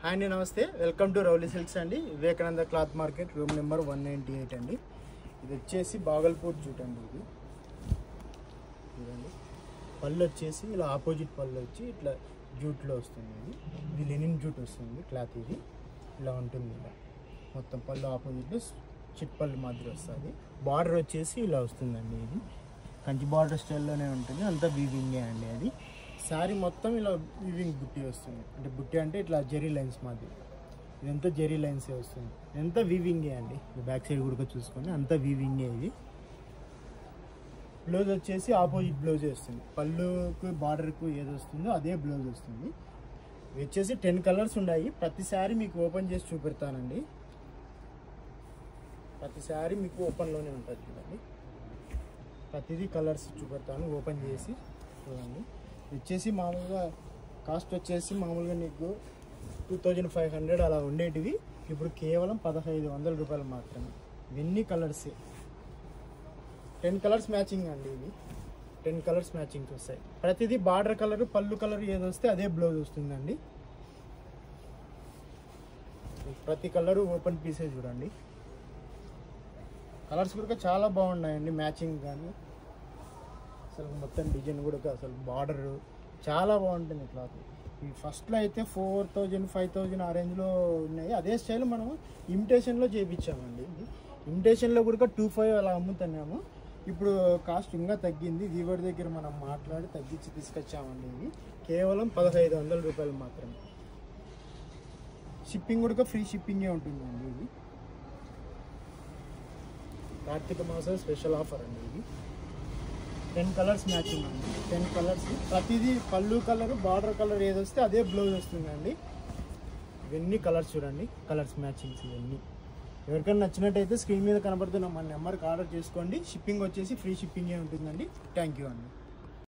Hi అండి, నమస్తే. Welcome to Rowley silks అండి. Vivekananda cloth market, room number 198 అండి. ఇది వచ్చేసి బాగల్పూర్ జూట్ అండి. ఇది చూడండి, పళ్ళు వచ్చేసి ఇలా ఆపోజిట్ పళ్ళు వచ్చి ఇట్లా జూట్లో వస్తుంది. ఇది లెనిన్ జూట్ వస్తుంది క్లాత్. ఇది ఇలా ఉంటుంది. ఇలా మొత్తం పళ్ళు ఆపోజిట్లో చిట్ పళ్ళు మాదిరి వస్తుంది. బార్డర్ వచ్చేసి ఇలా వస్తుందండి. ఇది కంచి బార్డర్ స్టైల్లోనే ఉంటుంది. అంతా వీవింగే అండి. అది శారీ మొత్తం ఇలా వీవింగ్ బుట్టి వస్తుంది. అంటే బుట్టి అంటే ఇట్లా జెరీ లైన్స్ మాదిరి. ఇదంతా జెరీ లైన్సే వస్తుంది. ఇదంతా వీవింగే అండి. బ్యాక్ సైడ్ కూడా చూసుకొని అంతా వీవింగే. ఇది బ్లౌజ్ వచ్చేసి ఆపోజిట్ బ్లౌజ్ వస్తుంది. పళ్ళుకు బార్డర్కు ఏది వస్తుందో అదే బ్లౌజ్ వస్తుంది. ఇవి వచ్చేసి 10 కలర్స్ ఉన్నాయి. ప్రతి శారీ మీకు ఓపెన్ చేసి చూపెడతానండి. ప్రతి శారీ మీకు ఓపెన్లోనే ఉంటుంది. చూడండి, ప్రతిదీ కలర్స్ చూపెడతాను ఓపెన్ చేసి. చూడండి, వచ్చేసి మామూలుగా కాస్ట్ వచ్చేసి మామూలుగా నీకు 2500 అలా ఉండేటివి ఇప్పుడు కేవలం 1500 రూపాయలు మాత్రమే. ఇవన్నీ కలర్సే. 10 కలర్స్ మ్యాచింగ్ అండి. ఇవి 10 కలర్స్ మ్యాచింగ్ వస్తాయి. ప్రతిదీ బార్డర్ కలర్, పళ్ళు కలర్ ఏది వస్తే అదే బ్లౌజ్ వస్తుందండి. ప్రతి కలరు ఓపెన్ పీసే. చూడండి, కలర్స్ కూడా చాలా బాగున్నాయండి. మ్యాచింగ్ కానీ అసలు మొత్తం డిజైన్ కూడా అసలు బార్డర్ చాలా బాగుంటుంది క్లాత్. ఈ ఫస్ట్లో అయితే 4000 5000 ఆ రేంజ్లో ఉన్నాయి. అదే స్టైల్ మనం ఇమిటేషన్లో చేయించామండి. ఇమిటేషన్లో కూడా 2500 అలా అమ్ముతున్నాము. ఇప్పుడు కాస్ట్ ఇంకా తగ్గింది. వీవర్ దగ్గర మనం మాట్లాడి తగ్గించి తీసుకొచ్చామండి. ఇవి కేవలం 1500 రూపాయలు మాత్రమే. షిప్పింగ్ కూడా ఫ్రీ షిప్పింగే ఉంటుందండి. ఇది కార్తీక మాసం స్పెషల్ ఆఫర్ అండి. ఇది 10 కలర్స్ మ్యాచింగ్ అండి. 10 కలర్స్, ప్రతిదీ పళ్ళు కలర్, బార్డర్ కలర్ ఏది వస్తే అదే బ్లౌజ్ వస్తుందండి. ఇవన్నీ కలర్స్ చూడండి, కలర్స్ మ్యాచింగ్స్ ఇవన్నీ. ఎవరికైనా నచ్చినట్టయితే స్క్రీన్ మీద కనబడుతున్న మన నెంబర్కి ఆర్డర్ చేసుకోండి. షిప్పింగ్ వచ్చేసి ఫ్రీ షిప్పింగే ఉంటుందండి. థ్యాంక్ యూ అండి.